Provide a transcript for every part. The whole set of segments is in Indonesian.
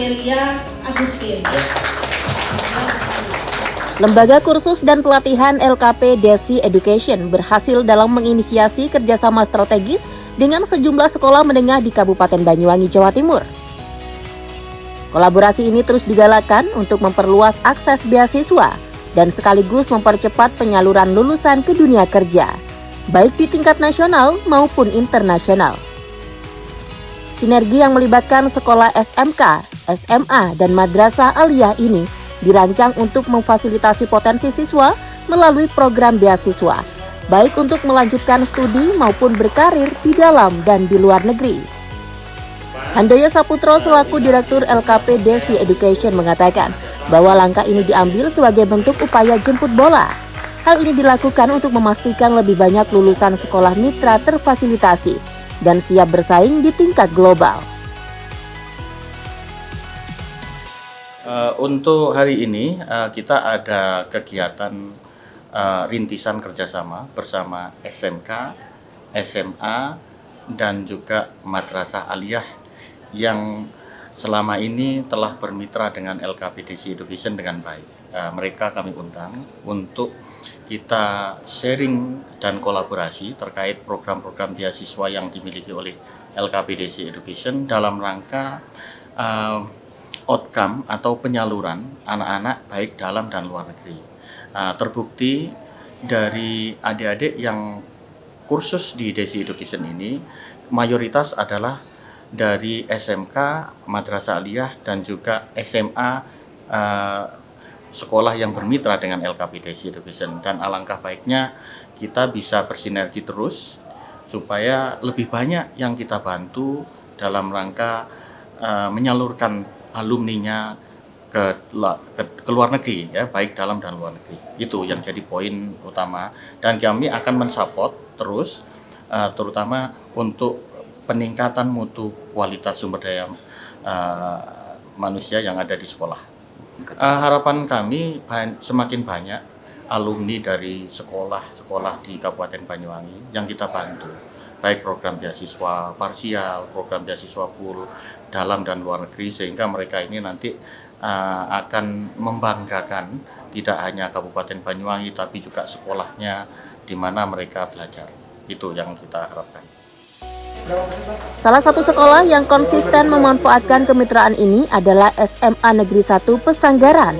Delia Agustin. Lembaga Kursus dan Pelatihan LKP Desi Education berhasil dalam menginisiasi kerjasama strategis dengan sejumlah sekolah menengah di Kabupaten Banyuwangi, Jawa Timur. Kolaborasi ini terus digalakkan untuk memperluas akses beasiswa dan sekaligus mempercepat penyaluran lulusan ke dunia kerja, baik di tingkat nasional maupun internasional. Sinergi yang melibatkan sekolah SMK, SMA, dan Madrasah Aliyah ini dirancang untuk memfasilitasi potensi siswa melalui program beasiswa, baik untuk melanjutkan studi maupun berkarir di dalam dan di luar negeri. Handoyo Saputro selaku Direktur LKP Desi Education mengatakan bahwa langkah ini diambil sebagai bentuk upaya jemput bola. Hal ini dilakukan untuk memastikan lebih banyak lulusan sekolah mitra terfasilitasi dan siap bersaing di tingkat global. Untuk hari ini kita ada kegiatan rintisan kerjasama bersama SMK, SMA, dan juga Madrasah Aliyah yang selama ini telah bermitra dengan LKP Desi Education dengan baik. Mereka kami undang untuk kita sharing dan kolaborasi terkait program-program beasiswa yang dimiliki oleh LKP Desi Education dalam rangka outcome atau penyaluran anak-anak baik dalam dan luar negeri. Terbukti dari adik-adik yang kursus di Desi Education ini mayoritas adalah dari SMK, Madrasah Aliyah, dan juga SMA sekolah yang bermitra dengan LKP Desi Education. Dan alangkah baiknya kita bisa bersinergi terus supaya lebih banyak yang kita bantu dalam rangka menyalurkan alumninya ke luar negeri, ya, baik dalam dan luar negeri. Itu yang jadi poin utama, dan kami akan mensupport terus terutama untuk peningkatan mutu kualitas sumber daya manusia yang ada di sekolah. Harapan kami semakin banyak alumni dari sekolah-sekolah di Kabupaten Banyuwangi yang kita bantu, baik program beasiswa parsial, program beasiswa full dalam dan luar negeri, sehingga mereka ini nanti akan membanggakan tidak hanya Kabupaten Banyuwangi tapi juga sekolahnya di mana mereka belajar. Itu yang kita harapkan. Salah satu sekolah yang konsisten memanfaatkan kemitraan ini adalah SMA Negeri 1 Pesanggaran.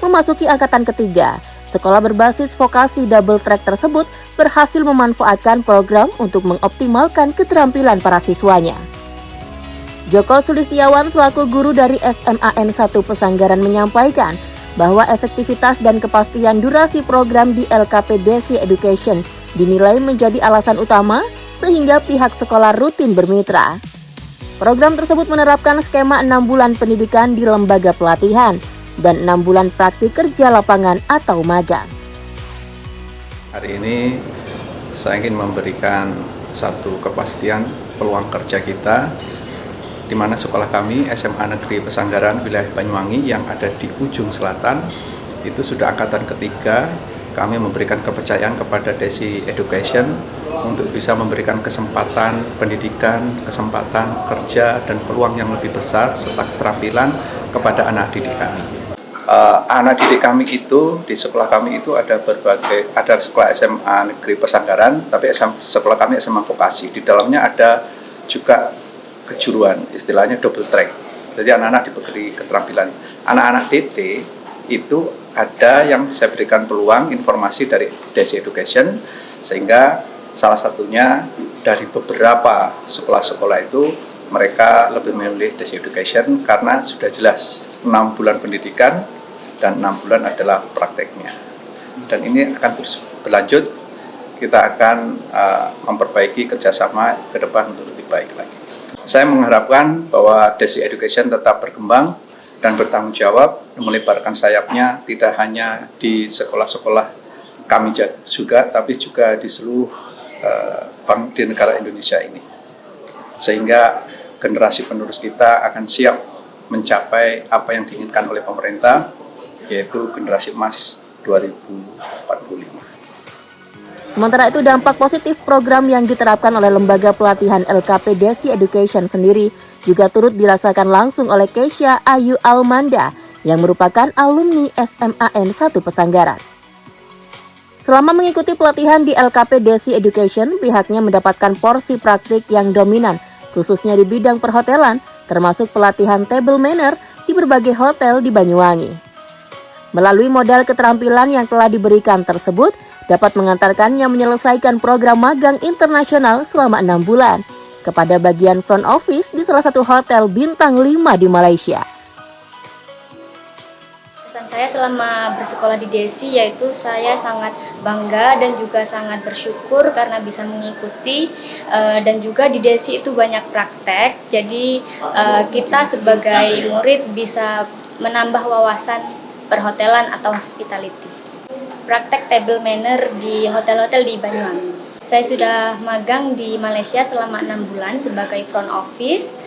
Memasuki angkatan ketiga, sekolah berbasis vokasi double track tersebut berhasil memanfaatkan program untuk mengoptimalkan keterampilan para siswanya. Joko Sulistiawan selaku guru dari SMAN 1 Pesanggaran menyampaikan bahwa efektivitas dan kepastian durasi program di LKP Desi Education dinilai menjadi alasan utama sehingga pihak sekolah rutin bermitra. Program tersebut menerapkan skema 6 bulan pendidikan di lembaga pelatihan dan 6 bulan praktik kerja lapangan atau magang. Hari ini saya ingin memberikan satu kepastian peluang kerja kita, di mana sekolah kami SMA Negeri Pesanggaran wilayah Banyuwangi yang ada di ujung selatan itu sudah angkatan ketiga. Kami memberikan kepercayaan kepada Desi Education untuk bisa memberikan kesempatan pendidikan, kesempatan kerja, dan peluang yang lebih besar serta keterampilan kepada anak didik kami. Anak didik kami itu di sekolah kami itu ada sekolah SMA Negeri Pesanggaran, tapi sekolah kami SMA Vokasi. Di dalamnya ada juga kejuruan, istilahnya double track. Jadi anak-anak diberi keterampilan. Anak-anak DT itu ada yang saya berikan peluang informasi dari Desi Education, sehingga salah satunya dari beberapa sekolah-sekolah itu mereka lebih memilih Desi Education karena sudah jelas 6 bulan pendidikan dan 6 bulan adalah prakteknya. Dan ini akan terus berlanjut, kita akan memperbaiki kerjasama ke depan untuk lebih baik lagi. Saya mengharapkan bahwa Desi Education tetap berkembang dan bertanggung jawab, melebarkan sayapnya tidak hanya di sekolah-sekolah kami juga, tapi juga di seluruh bank di negara Indonesia ini. Sehingga generasi penerus kita akan siap mencapai apa yang diinginkan oleh pemerintah, yaitu generasi emas 2045. Sementara itu dampak positif program yang diterapkan oleh lembaga pelatihan LKP Desi Education sendiri juga turut dirasakan langsung oleh Keisha Ayu Almanda yang merupakan alumni SMAN 1 Pesanggaran. Selama mengikuti pelatihan di LKP Desi Education, pihaknya mendapatkan porsi praktik yang dominan, khususnya di bidang perhotelan, termasuk pelatihan table manner di berbagai hotel di Banyuwangi. Melalui modal keterampilan yang telah diberikan tersebut, dapat mengantarkannya menyelesaikan program magang internasional selama 6 bulan kepada bagian front office di salah satu hotel bintang 5 di Malaysia. Pesan saya selama bersekolah di Desi yaitu saya sangat bangga dan juga sangat bersyukur karena bisa mengikuti dan juga di Desi itu banyak praktek, jadi kita sebagai murid bisa menambah wawasan perhotelan atau hospitality. Praktek table manner di hotel-hotel di Banyuwangi. Saya sudah magang di Malaysia selama 6 bulan sebagai front office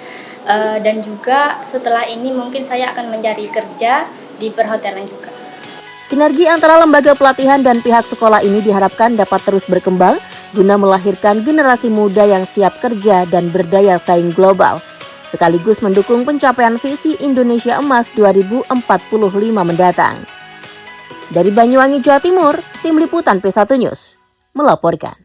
dan juga setelah ini mungkin saya akan mencari kerja di perhotelan juga. Sinergi antara lembaga pelatihan dan pihak sekolah ini diharapkan dapat terus berkembang guna melahirkan generasi muda yang siap kerja dan berdaya saing global, sekaligus mendukung pencapaian visi Indonesia Emas 2045 mendatang. Dari Banyuwangi, Jawa Timur, Tim Liputan P1 News melaporkan.